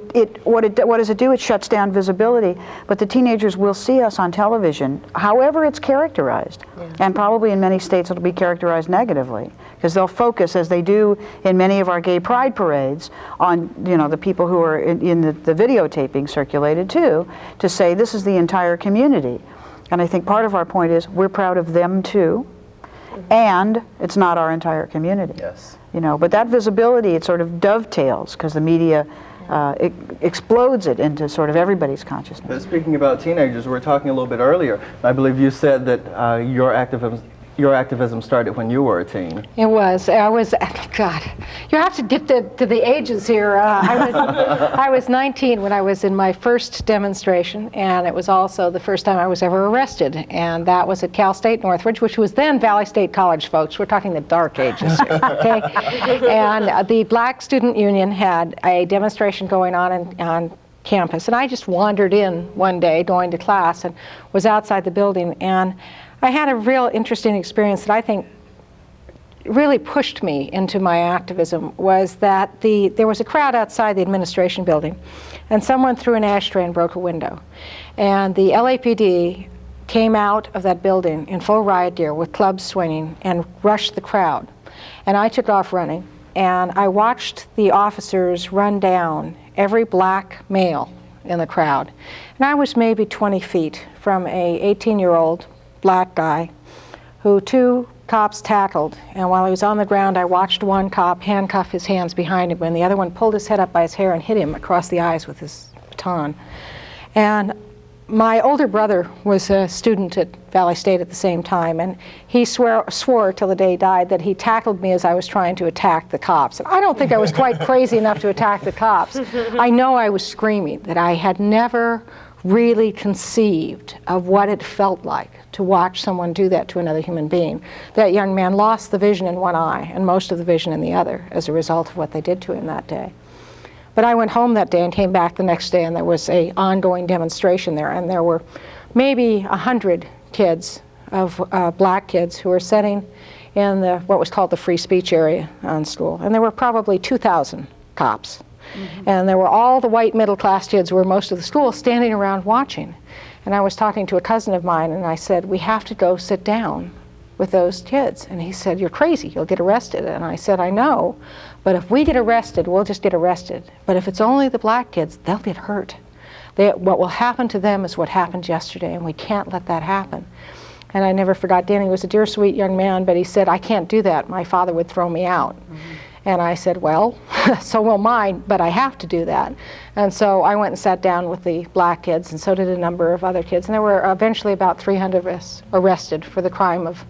what does it do? It shuts down visibility, but the teenagers will see us on television, however it's characterized, and probably in many states it'll be characterized negatively, because they'll focus, as they do in many of our gay pride parades, on the people who are in the videotaping circulated too, to say this is the entire community. And I think part of our point is we're proud of them too, and it's not our entire community. Yes. But that visibility, it sort of dovetails because the media it explodes it into sort of everybody's consciousness. But speaking about teenagers, we were talking a little bit earlier. I believe you said that your activism started when you were a teen. It was. God, you have to dip to the ages here. I was 19 when I was in my first demonstration, and it was also the first time I was ever arrested. And that was at Cal State Northridge, which was then Valley State College, folks. We're talking the dark ages here, okay? And the Black Student Union had a demonstration going on campus. And I just wandered in one day going to class and was outside the building. And I had a real interesting experience that I think really pushed me into my activism, was that there was a crowd outside the administration building, and someone threw an ashtray and broke a window. And the LAPD came out of that building in full riot gear with clubs swinging and rushed the crowd. And I took off running, and I watched the officers run down every black male in the crowd. And I was maybe 20 feet from a 18-year-old black guy who 2 cops tackled, and while he was on the ground, I watched one cop handcuff his hands behind him, and the other one pulled his head up by his hair and hit him across the eyes with his baton. And my older brother was a student at Valley State at the same time, and he swore till the day he died that he tackled me as I was trying to attack the cops. And I don't think I was quite crazy enough to attack the cops. I know I was screaming, that I had never really conceived of what it felt like to watch someone do that to another human being. That young man lost the vision in one eye and most of the vision in the other as a result of what they did to him that day. But I went home that day and came back the next day, and there was an ongoing demonstration there, and there were maybe 100 kids, black kids, who were sitting in what was called the free speech area on school, and there were probably 2,000 cops. Mm-hmm. And there were all the white middle-class kids who were most of the school standing around watching. And I was talking to a cousin of mine, and I said, we have to go sit down with those kids. And he said, you're crazy, you'll get arrested. And I said, I know, but if we get arrested, we'll just get arrested. But if it's only the black kids, they'll get hurt. What will happen to them is what happened yesterday, and we can't let that happen. And I never forgot, Danny was a dear, sweet young man, but he said, I can't do that. My father would throw me out. Mm-hmm. And I said, well, so will mine, but I have to do that. And so I went and sat down with the black kids, and so did a number of other kids. And there were eventually about 300 of us arrested for the crime of,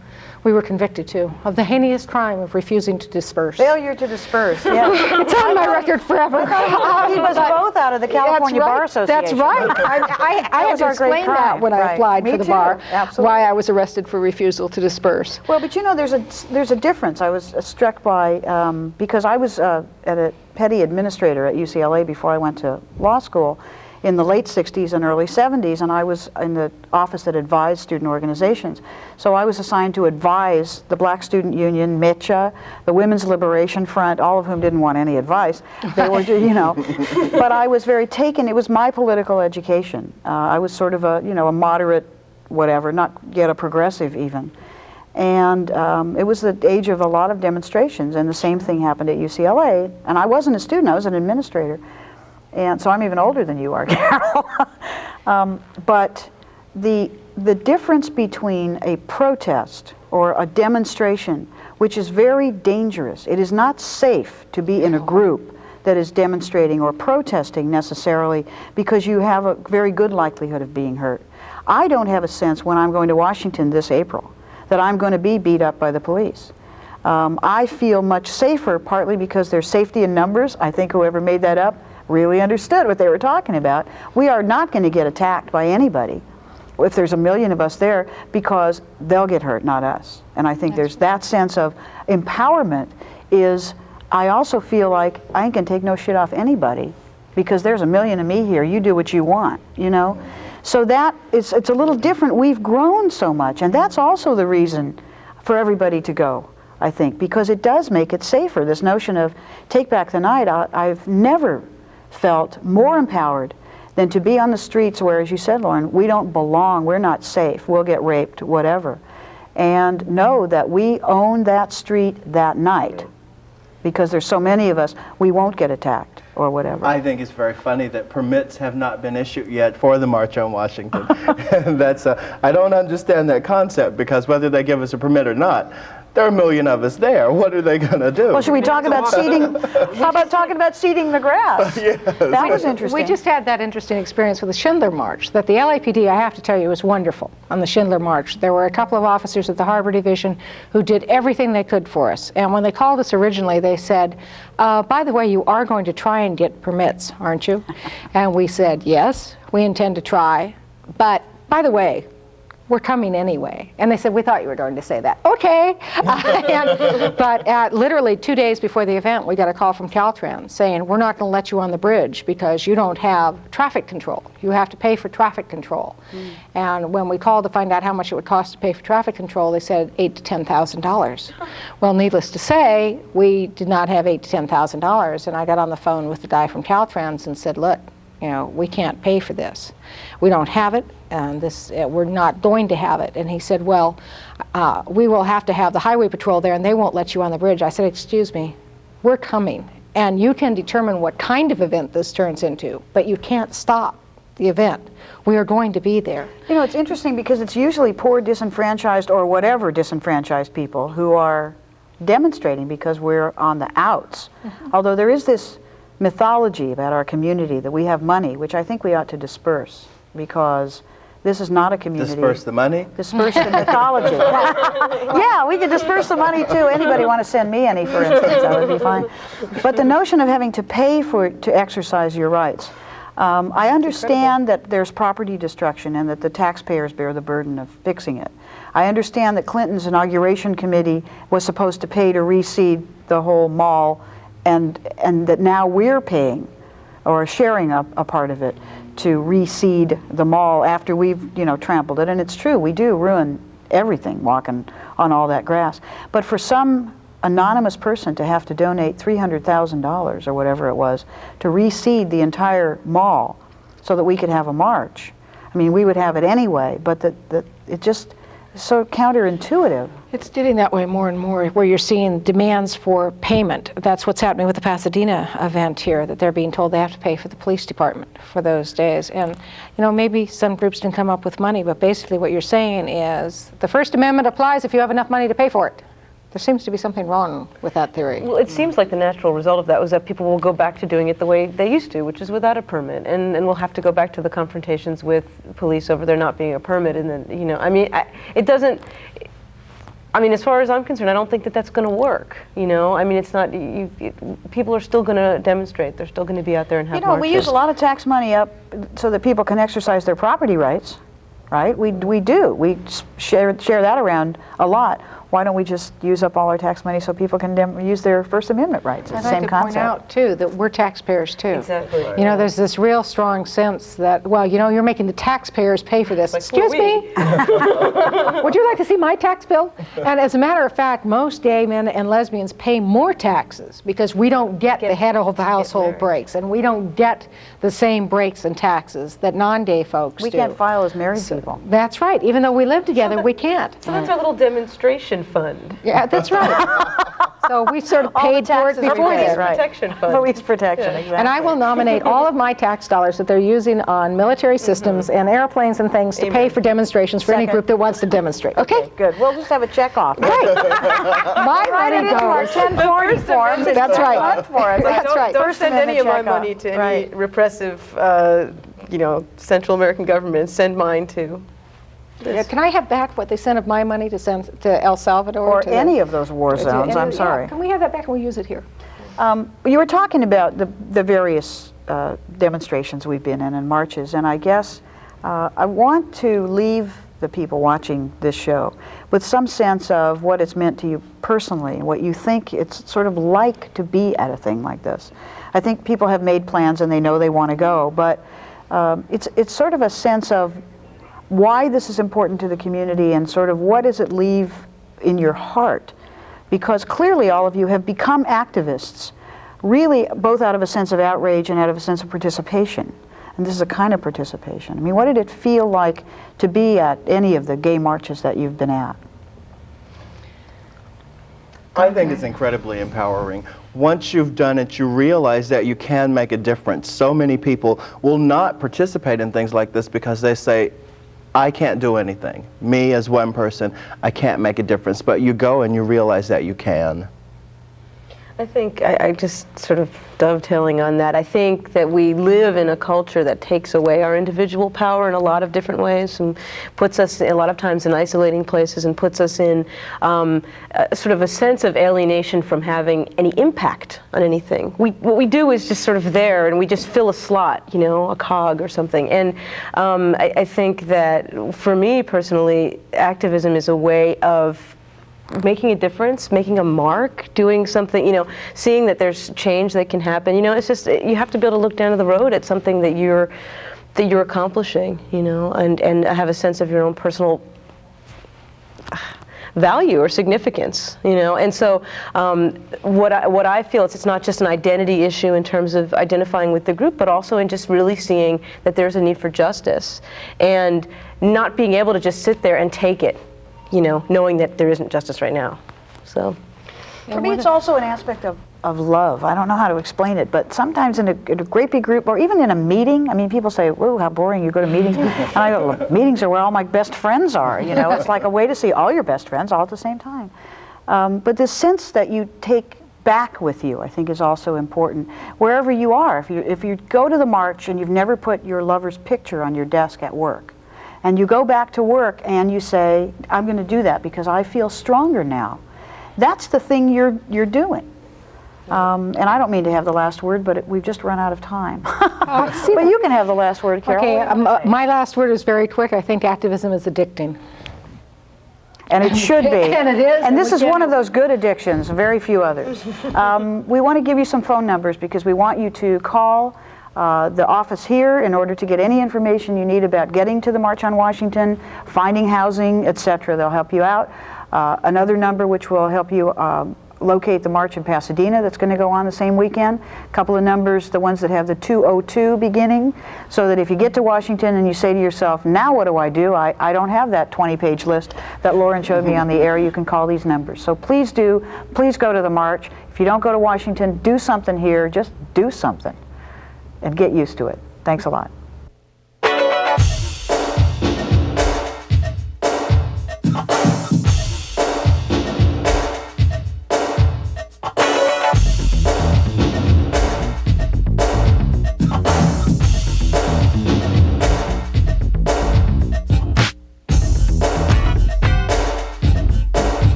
we were convicted too, of the heinous crime of refusing to disperse. Failure to disperse, yeah. It's on my record forever. He was both out of the California Bar Association. That's right. I had to explain that when I applied for the bar, why I was arrested for refusal to disperse. Well, but you know, there's a difference. I was struck by, because I was at a petty administrator at UCLA before I went to law school in the late 60s and early 70s, and I was in the office that advised student organizations. So I was assigned to advise the Black Student Union, MITCHA, the Women's Liberation Front, all of whom didn't want any advice. They were, you know, but I was very taken. It was my political education. I was sort of a, you know, a moderate whatever, not yet a progressive even. And it was the age of a lot of demonstrations, and the same thing happened at UCLA. And I wasn't a student, I was an administrator. And so I'm even older than you are, Carol. But the difference between a protest or a demonstration, which is very dangerous, it is not safe to be in a group that is demonstrating or protesting necessarily, because you have a very good likelihood of being hurt. I don't have a sense when I'm going to Washington this April that I'm going to be beat up by the police. I feel much safer, partly because there's safety in numbers. I think whoever made that up really understood what they were talking about. We are not going to get attacked by anybody if there's 1 million of us there, because they'll get hurt, not us. And I think there's that sense of empowerment. Is I also feel like I ain't gonna take no shit off anybody, because there's 1 million of me here. You do what you want, you know? So that it's a little different. We've grown so much, and that's also the reason for everybody to go, I think, because it does make it safer. This notion of take back the night, I've never felt more empowered than to be on the streets where, as you said, Lauren, we don't belong, we're not safe, we'll get raped, whatever. And know that we own that street that night, because there's so many of us, we won't get attacked or whatever. I think it's very funny that permits have not been issued yet for the March on Washington. That's I don't understand that concept, because whether they give us a permit or not, there are 1 million of us there. What are they going to do? Well, should we talk about seeding? How about talking about seeding the grass? Yes. That was interesting. We just had that interesting experience with the Schindler March, that the LAPD, I have to tell you, was wonderful on the Schindler March. There were a couple of officers at the Harbor Division who did everything they could for us. And when they called us originally, they said, by the way, you are going to try and get permits, aren't you? And we said, yes, we intend to try. But by the way, we're coming anyway. And they said, we thought you were going to say that. Okay. But literally 2 days before the event, we got a call from Caltrans saying, we're not going to let you on the bridge because you don't have traffic control. You have to pay for traffic control. And when we called to find out how much it would cost to pay for traffic control, they said $8,000 to $10,000. Well, needless to say, we did not have $8,000 to $10,000. And I got on the phone with the guy from Caltrans and said, look, you know, we can't pay for this. We don't have it, and we're not going to have it. And he said, well, we will have to have the highway patrol there, and they won't let you on the bridge. I said, excuse me, we're coming, and you can determine what kind of event this turns into, but you can't stop the event. We are going to be there. You know, it's interesting because it's usually poor, disenfranchised, or whatever disenfranchised people who are demonstrating because we're on the outs. Although there is this mythology about our community that we have money, which I think we ought to disperse, because this is not a community. Disperse the money? Disperse the mythology. Yeah, we could disperse the money too. Anybody want to send me any, for instance, that would be fine. But the notion of having to pay to exercise your rights. I understand that there's property destruction and that the taxpayers bear the burden of fixing it. I understand that Clinton's inauguration committee was supposed to pay to reseed the whole mall, and that now we're paying or sharing a part of it to reseed the mall after we've, trampled it. And it's true, we do ruin everything walking on all that grass. But for some anonymous person to have to donate $300,000 or whatever it was to reseed the entire mall so that we could have a march, I mean, we would have it anyway, but it just is so counterintuitive. It's getting that way more and more, where you're seeing demands for payment. That's what's happening with the Pasadena event here, that they're being told they have to pay for the police department for those days. And, maybe some groups didn't come up with money, but basically what you're saying is the First Amendment applies if you have enough money to pay for it. There seems to be something wrong with that theory. Well, it seems like the natural result of that was that people will go back to doing it the way they used to, which is without a permit, and we'll have to go back to the confrontations with police over there not being a permit, and then, it doesn't. As far as I'm concerned, I don't think that that's going to work. It's not. People are still going to demonstrate. They're still going to be out there and have marches. We use a lot of tax money up so that people can exercise their property rights, right? We do. We share that around a lot. Why don't we just use up all our tax money so people can use their First Amendment rights? It's the same concept. I'd like to point out, too, that we're taxpayers, too. Exactly. There's this real strong sense that, you're making the taxpayers pay for this. Excuse me? Would you like to see my tax bill? And as a matter of fact, most gay men and lesbians pay more taxes because we don't get the head of the household breaks, and we don't get the same breaks and taxes that non-gay folks do. We can't file as married people. That's right. Even though we live together, we can't. So that's our little demonstration fund. Yeah, that's right. So we sort of paid for it before Police this. protection fund. Police protection, exactly. And I will nominate all of my tax dollars that they're using on military systems and airplanes and things to pay for demonstrations for any group that wants to demonstrate. Okay? Good. We'll just have a check off. Right. My money goes. 1040 forms. That's right. That's right. Don't First send any of my Amendment money to checkoff. any repressive, Central American government. Send mine to. Yeah, can I have back what they sent of my money to send to El Salvador? Or any of those war zones, I'm sorry. Can we have that back and we'll use it here? You were talking about the various demonstrations we've been in and marches, and I guess I want to leave the people watching this show with some sense of what it's meant to you personally, what you think it's sort of like to be at a thing like this. I think people have made plans and they know they want to go, but it's sort of a sense of why this is important to the community and sort of what does it leave in your heart? Because clearly all of you have become activists, really both out of a sense of outrage and out of a sense of participation. And this is a kind of participation. I mean, what did it feel like to be at any of the gay marches that you've been at? I think it's incredibly empowering. Once you've done it, you realize that you can make a difference. So many people will not participate in things like this because they say, I can't do anything. Me as one person, I can't make a difference. But you go and you realize that you can. I think, I just sort of dovetailing on that, I think that we live in a culture that takes away our individual power in a lot of different ways and puts us a lot of times in isolating places and puts us in sort of a sense of alienation from having any impact on anything. What we do is just sort of there and we just fill a slot, a cog or something. And I think that for me personally, activism is a way of making a difference, making a mark, doing something, seeing that there's change that can happen. It's just, you have to be able to look down the road at something that you're accomplishing, and have a sense of your own personal value or significance, And so what I feel is it's not just an identity issue in terms of identifying with the group, but also in just really seeing that there's a need for justice and not being able to just sit there and take it, knowing that there isn't justice right now. So, for me, it's also an aspect of of love. I don't know how to explain it, but sometimes in a great big group, or even in a meeting, I mean, people say, whoa, how boring, you go to meetings. And I go, well, meetings are where all my best friends are, you know. It's like a way to see all your best friends all at the same time. But this sense that you take back with you, I think, is also important. Wherever you are, if you go to the march and you've never put your lover's picture on your desk at work, and you go back to work and you say, I'm going to do that because I feel stronger now, that's the thing you're doing. And I don't mean to have the last word, but we've just run out of time. But you can have the last word, Carol. Okay, my last word is very quick. I think activism is addicting. And it should be. And it is. And this is one of those good addictions, very few others. We want to give you some phone numbers because we want you to call the office here in order to get any information you need about getting to the March on Washington, finding housing, etc. They'll help you out. Another number which will help you locate the march in Pasadena that's going to go on the same weekend. A couple of numbers, the ones that have the 202 beginning, so that if you get to Washington and you say to yourself, now what do? I don't have that 20-page list that Lauren showed me on the air. You can call these numbers. So please go to the march. If you don't go to Washington, do something here. Just do something and get used to it. Thanks a lot.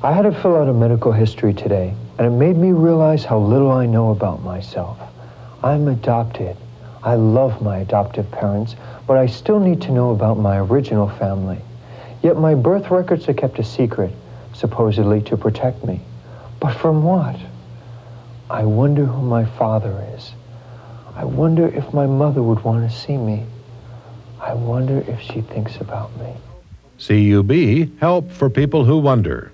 I had to fill out a medical history today, and it made me realize how little I know about myself. I'm adopted. I love my adoptive parents, but I still need to know about my original family. Yet my birth records are kept a secret, supposedly to protect me. But from what? I wonder who my father is. I wonder if my mother would want to see me. I wonder if she thinks about me. CUB, help for people who wonder.